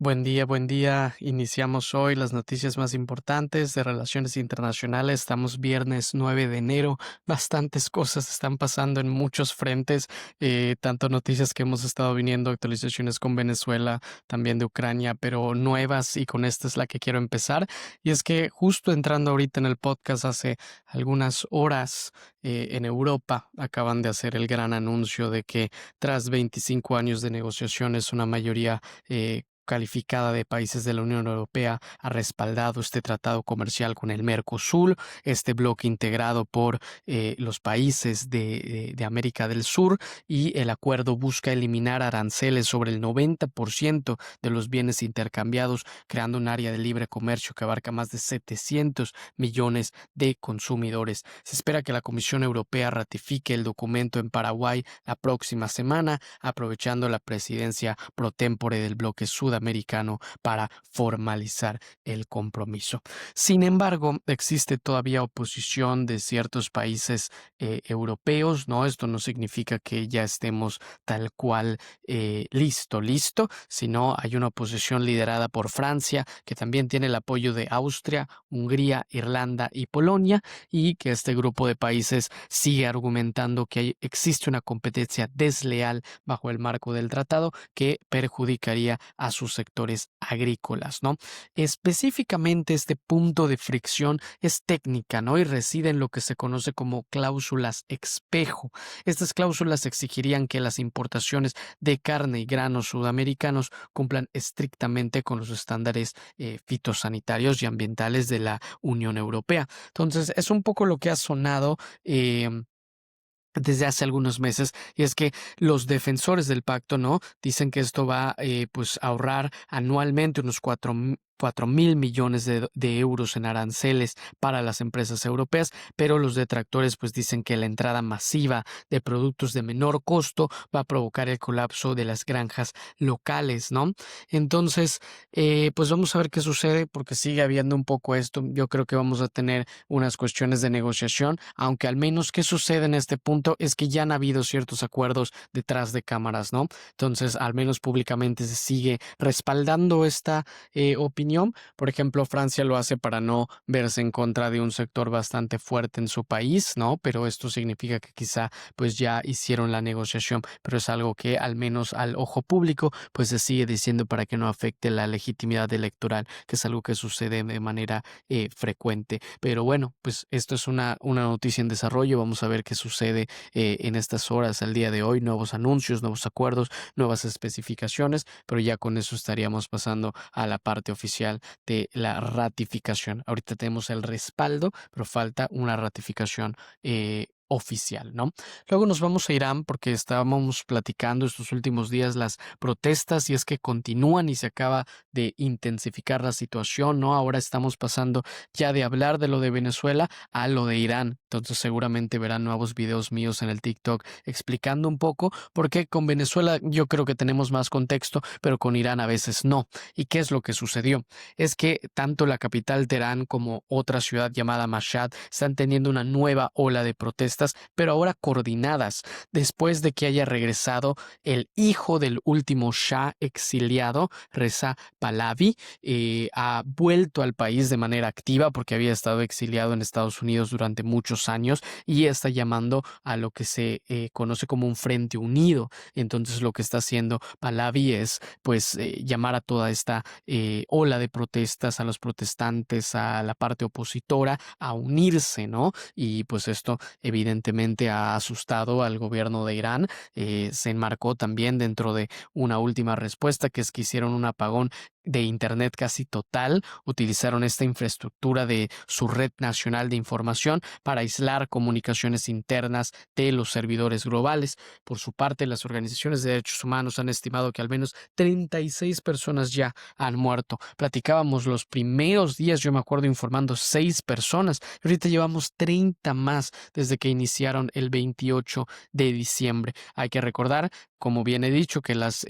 Buen día, buen día. Iniciamos hoy las noticias más importantes de relaciones internacionales. Estamos viernes 9 de enero. Bastantes cosas están pasando en muchos frentes, tanto noticias que hemos estado viniendo, actualizaciones con Venezuela, también de Ucrania, pero nuevas, y con esta es la que quiero empezar. Y es que justo entrando ahorita en el podcast hace algunas horas, en Europa acaban de hacer el gran anuncio de que tras 25 años de negociaciones, una mayoría calificada de países de la Unión Europea ha respaldado este tratado comercial con el Mercosur, este bloque integrado por los países de América del Sur, y el acuerdo busca eliminar aranceles sobre el 90% de los bienes intercambiados, creando un área de libre comercio que abarca más de 700 millones de consumidores. Se espera que la Comisión Europea ratifique el documento en Paraguay la próxima semana, aprovechando la presidencia pro tempore del bloque sudamericano para formalizar el compromiso. Sin embargo, existe todavía oposición de ciertos países europeos, ¿no? Esto no significa que ya estemos tal cual listo, sino hay una oposición liderada por Francia, que también tiene el apoyo de Austria, Hungría, Irlanda y Polonia, y que este grupo de países sigue argumentando que existe una competencia desleal bajo el marco del tratado que perjudicaría a sus sectores agrícolas, ¿no? Específicamente este punto de fricción es técnica, ¿no? Y reside en lo que se conoce como cláusulas espejo. Estas cláusulas exigirían que las importaciones de carne y granos sudamericanos cumplan estrictamente con los estándares fitosanitarios y ambientales de la Unión Europea. Entonces, es un poco lo que ha sonado desde hace algunos meses, y es que los defensores del pacto, ¿no?, dicen que esto va pues a ahorrar anualmente unos 4.000 millones de euros en aranceles para las empresas europeas, pero los detractores pues dicen que la entrada masiva de productos de menor costo va a provocar el colapso de las granjas locales, ¿no? Entonces, pues vamos a ver qué sucede, porque sigue habiendo un poco esto. Yo creo que vamos a tener unas cuestiones de negociación, aunque al menos qué sucede en este punto es que ya han habido ciertos acuerdos detrás de cámaras, ¿no? Entonces, al menos públicamente se sigue respaldando esta opinión. Por ejemplo, Francia lo hace para no verse en contra de un sector bastante fuerte en su país, ¿no? Pero esto significa que quizá pues ya hicieron la negociación, pero es algo que al menos al ojo público pues se sigue diciendo para que no afecte la legitimidad electoral, que es algo que sucede de manera frecuente. Pero bueno, pues esto es una noticia en desarrollo. Vamos a ver qué sucede en estas horas, al día de hoy, nuevos anuncios, nuevos acuerdos, nuevas especificaciones, pero ya con eso estaríamos pasando a la parte oficial de la ratificación. Ahorita tenemos el respaldo, pero falta una ratificación oficial, ¿no? Luego nos vamos a Irán, porque estábamos platicando estos últimos días las protestas, y es que continúan y se acaba de intensificar la situación, ¿no? Ahora estamos pasando ya de hablar de lo de Venezuela a lo de Irán. Entonces seguramente verán nuevos videos míos en el TikTok explicando un poco, porque con Venezuela yo creo que tenemos más contexto, pero con Irán a veces no. ¿Y qué es lo que sucedió? Es que tanto la capital Teherán como otra ciudad llamada Mashhad están teniendo una nueva ola de protestas, pero ahora coordinadas, después de que haya regresado el hijo del último Shah exiliado, Reza Pahlavi. Ha vuelto al país de manera activa porque había estado exiliado en Estados Unidos durante muchos años, y está llamando a lo que se conoce como un frente unido. Entonces lo que está haciendo Pahlavi es pues llamar a toda esta ola de protestas, a los protestantes, a la parte opositora, a unirse, ¿no? Y pues esto evidentemente ha asustado al gobierno de Irán. Se enmarcó también dentro de una última respuesta, que es que hicieron un apagón de Internet casi total. Utilizaron esta infraestructura de su red nacional de información para aislar comunicaciones internas de los servidores globales. Por su parte, las organizaciones de derechos humanos han estimado que al menos 36 personas ya han muerto. Platicábamos los primeros días, yo me acuerdo informando 6 personas, y ahorita llevamos 30 más desde que iniciaron el 28 de diciembre. Hay que recordar, como bien he dicho, que las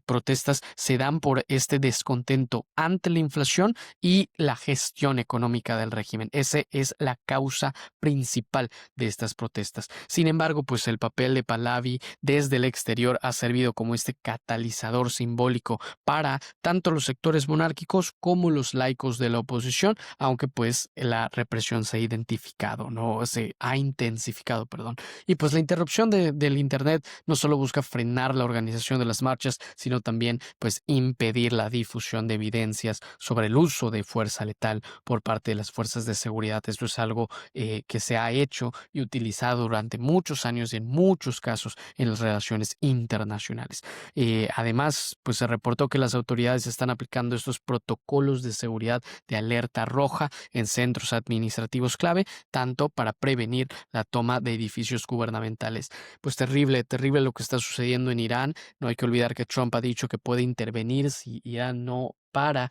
protestas se dan por este descontento descontento ante la inflación y la gestión económica del régimen. Esa es la causa principal de estas protestas. Sin embargo, pues el papel de Pahlavi desde el exterior ha servido como este catalizador simbólico para tanto los sectores monárquicos como los laicos de la oposición, aunque pues la represión se ha identificado, no se ha intensificado, perdón. Y pues la interrupción del internet no solo busca frenar la organización de las marchas, sino también pues impedir la difusión de evidencias sobre el uso de fuerza letal por parte de las fuerzas de seguridad. Esto es algo que se ha hecho y utilizado durante muchos años y en muchos casos en las relaciones internacionales. Además, pues se reportó que las autoridades están aplicando estos protocolos de seguridad de alerta roja en centros administrativos clave, tanto para prevenir la toma de edificios gubernamentales. Pues terrible, terrible lo que está sucediendo en Irán. No hay que olvidar que Trump ha dicho que puede intervenir si Irán no para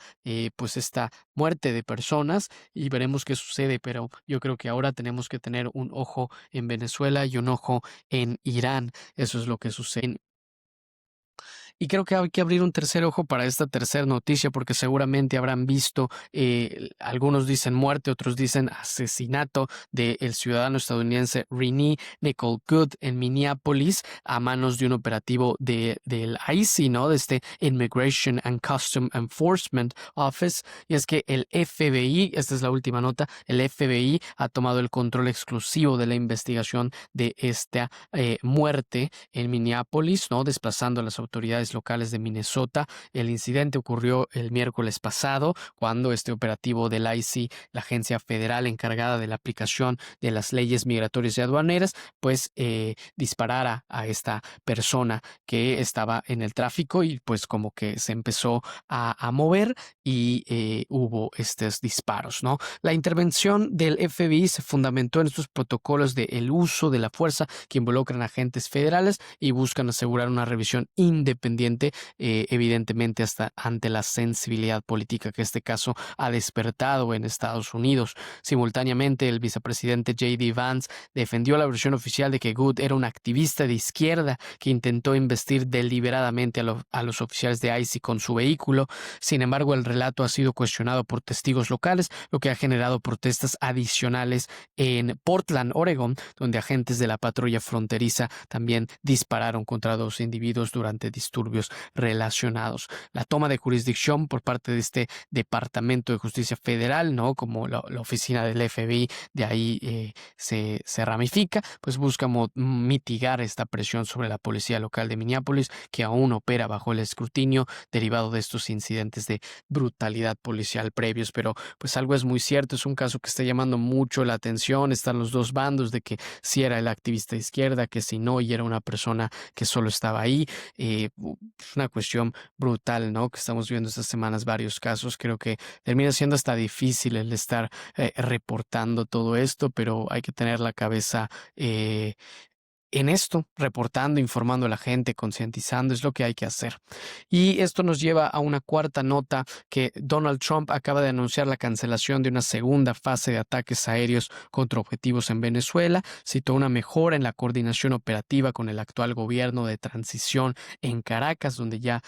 pues esta muerte de personas y veremos qué sucede, pero yo creo que ahora tenemos que tener un ojo en Venezuela y un ojo en Irán. Eso es lo que sucede. Y creo que hay que abrir un tercer ojo para esta tercera noticia porque seguramente habrán visto, algunos dicen muerte, otros dicen asesinato del ciudadano estadounidense Renee Nicole Good en Minneapolis a manos de un operativo del ICE, ¿no? De este Immigration and Custom Enforcement Office. Y es que el FBI, esta es la última nota, el FBI ha tomado el control exclusivo de la investigación de esta muerte en Minneapolis, ¿no? Desplazando a las autoridades locales de Minnesota. El incidente ocurrió el miércoles pasado cuando este operativo del ICE, la agencia federal encargada de la aplicación de las leyes migratorias y aduaneras, pues disparara a esta persona que estaba en el tráfico y pues como que se empezó a mover y hubo estos disparos, ¿no? La intervención del FBI se fundamentó en estos protocolos de el uso de la fuerza que involucran agentes federales y buscan asegurar una revisión independiente, evidentemente hasta ante la sensibilidad política que este caso ha despertado en Estados Unidos. Simultáneamente, el vicepresidente J.D. Vance defendió la versión oficial de que Good era un activista de izquierda que intentó investir deliberadamente a los oficiales de ICE con su vehículo. Sin embargo, el relato ha sido cuestionado por testigos locales, lo que ha generado protestas adicionales en Portland, Oregon, donde agentes de la patrulla fronteriza también dispararon contra dos individuos durante disturbios relacionados. La toma de jurisdicción por parte de este Departamento de Justicia Federal, ¿no? Como la oficina del FBI, de ahí se ramifica, pues busca mitigar esta presión sobre la policía local de Minneapolis, que aún opera bajo el escrutinio derivado de estos incidentes de brutalidad policial previos. Pero pues algo es muy cierto, es un caso que está llamando mucho la atención. Están los dos bandos de que si era el activista de izquierda, que si no, y era una persona que solo estaba ahí. Es una cuestión brutal, ¿no? Que estamos viendo estas semanas varios casos. Creo que termina siendo hasta difícil el estar reportando todo esto, pero hay que tener la cabeza en esto, reportando, informando a la gente, concientizando, es lo que hay que hacer. Y esto nos lleva a una cuarta nota que Donald Trump acaba de anunciar la cancelación de una segunda fase de ataques aéreos contra objetivos en Venezuela. Citó una mejora en la coordinación operativa con el actual gobierno de transición en Caracas, donde ya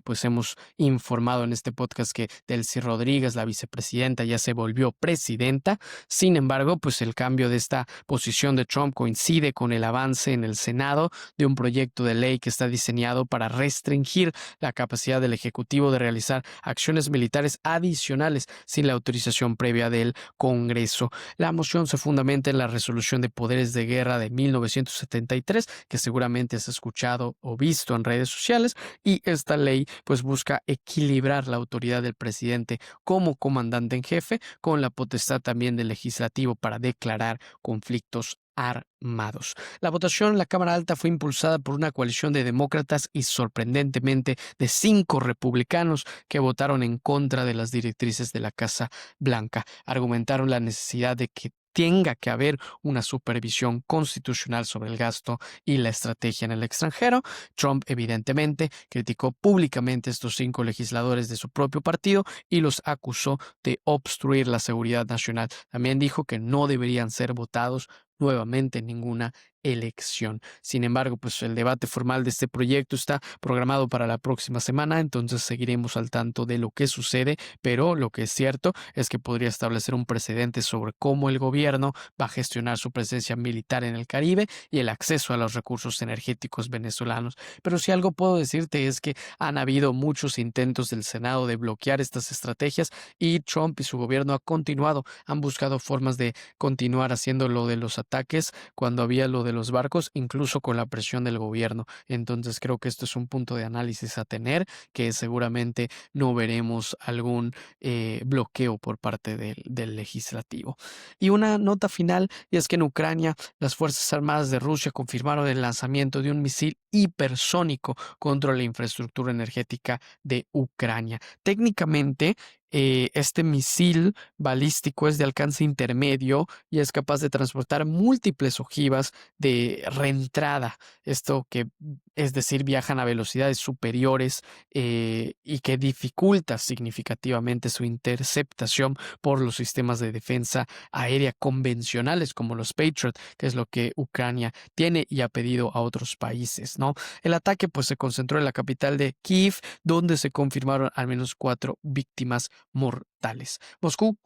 pues hemos informado en este podcast que Delcy Rodríguez, la vicepresidenta, ya se volvió presidenta. Sin embargo, pues el cambio de esta posición de Trump coincide con el avance en el Senado de un proyecto de ley que está diseñado para restringir la capacidad del Ejecutivo de realizar acciones militares adicionales sin la autorización previa del Congreso. La moción se fundamenta en la Resolución de Poderes de Guerra de 1973, que seguramente has escuchado o visto en redes sociales, y esta ley pues busca equilibrar la autoridad del presidente como comandante en jefe con la potestad también del legislativo para declarar conflictos armados. La votación en la Cámara Alta fue impulsada por una coalición de demócratas y sorprendentemente de 5 republicanos que votaron en contra de las directrices de la Casa Blanca. Argumentaron la necesidad de que tenga que haber una supervisión constitucional sobre el gasto y la estrategia en el extranjero. Trump evidentemente criticó públicamente a estos 5 legisladores de su propio partido y los acusó de obstruir la seguridad nacional. También dijo que no deberían ser votados nuevamente en ninguna elección. Sin embargo, pues el debate formal de este proyecto está programado para la próxima semana, entonces seguiremos al tanto de lo que sucede, pero lo que es cierto es que podría establecer un precedente sobre cómo el gobierno va a gestionar su presencia militar en el Caribe y el acceso a los recursos energéticos venezolanos. Pero si algo puedo decirte es que han habido muchos intentos del Senado de bloquear estas estrategias y Trump y su gobierno han buscado formas de continuar haciendo lo de los ataques cuando había lo de los barcos, incluso con la presión del gobierno. Entonces creo que esto es un punto de análisis a tener, que seguramente no veremos algún bloqueo por parte del legislativo. Y una nota final, y es que en Ucrania las Fuerzas Armadas de Rusia confirmaron el lanzamiento de un misil hipersónico contra la infraestructura energética de Ucrania. Técnicamente, este misil balístico es de alcance intermedio y es capaz de transportar múltiples ojivas de reentrada. Esto que es decir, viajan a velocidades superiores y que dificulta significativamente su interceptación por los sistemas de defensa aérea convencionales como los Patriot, que es lo que Ucrania tiene y ha pedido a otros países, ¿no? El ataque pues se concentró en la capital de Kiev, donde se confirmaron al menos 4 víctimas mortales. Moscú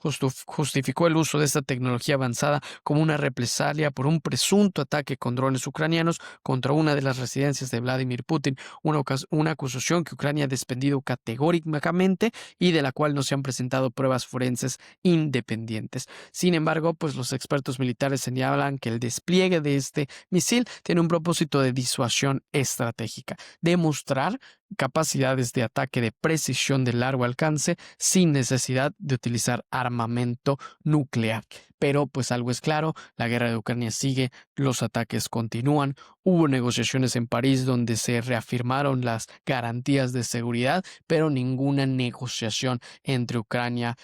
justificó el uso de esta tecnología avanzada como una represalia por un presunto ataque con drones ucranianos contra una de las residencias de Vladimir Putin, una acusación que Ucrania ha despendido categóricamente y de la cual no se han presentado pruebas forenses independientes. Sin embargo, pues los expertos militares señalan que el despliegue de este misil tiene un propósito de disuasión estratégica, demostrar capacidades de ataque de precisión de largo alcance sin necesidad de utilizar armamento nuclear. Pero pues algo es claro, la guerra de Ucrania sigue, los ataques continúan, hubo negociaciones en París donde se reafirmaron las garantías de seguridad, pero ninguna negociación entre Ucrania,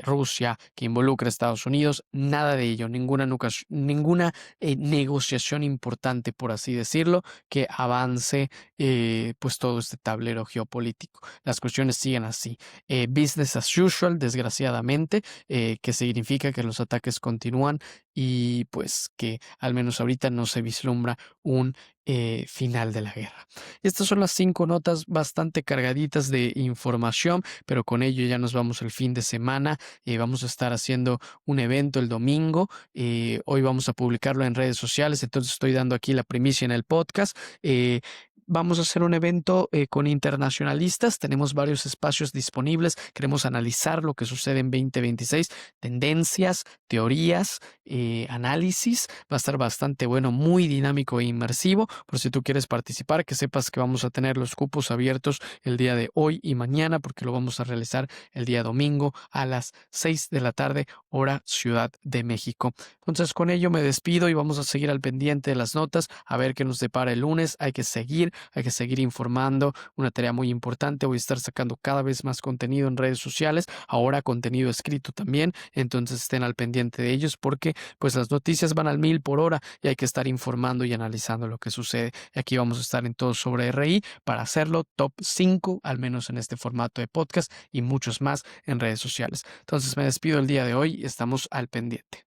Rusia, que involucra a Estados Unidos, nada de ello, ninguna negociación importante, por así decirlo, que avance pues todo este tablero geopolítico. Las cuestiones siguen así. Business as usual, desgraciadamente, que significa que los ataques continúan y pues que al menos ahorita no se vislumbra un final de la guerra. Estas son las 5 notas bastante cargaditas de información, pero con ello ya nos vamos el fin de semana. Vamos a estar haciendo un evento el domingo. Hoy vamos a publicarlo en redes sociales, entonces estoy dando aquí la primicia en el podcast. Vamos a hacer un evento con internacionalistas. Tenemos varios espacios disponibles. Queremos analizar lo que sucede en 2026, tendencias, teorías, análisis. Va a estar bastante bueno, muy dinámico e inmersivo. Por si tú quieres participar, que sepas que vamos a tener los cupos abiertos el día de hoy y mañana, porque lo vamos a realizar el día domingo a las 6 de la tarde, hora Ciudad de México. Entonces, con ello me despido y vamos a seguir al pendiente de las notas, a ver qué nos depara el lunes. Hay que seguir informando, una tarea muy importante. Voy a estar sacando cada vez más contenido en redes sociales, ahora contenido escrito también, entonces estén al pendiente de ellos porque pues las noticias van al 1000 por hora y hay que estar informando y analizando lo que sucede. Y aquí vamos a estar en Todo sobre RI para hacerlo top 5, al menos en este formato de podcast, y muchos más en redes sociales. Entonces me despido el día de hoy y estamos al pendiente.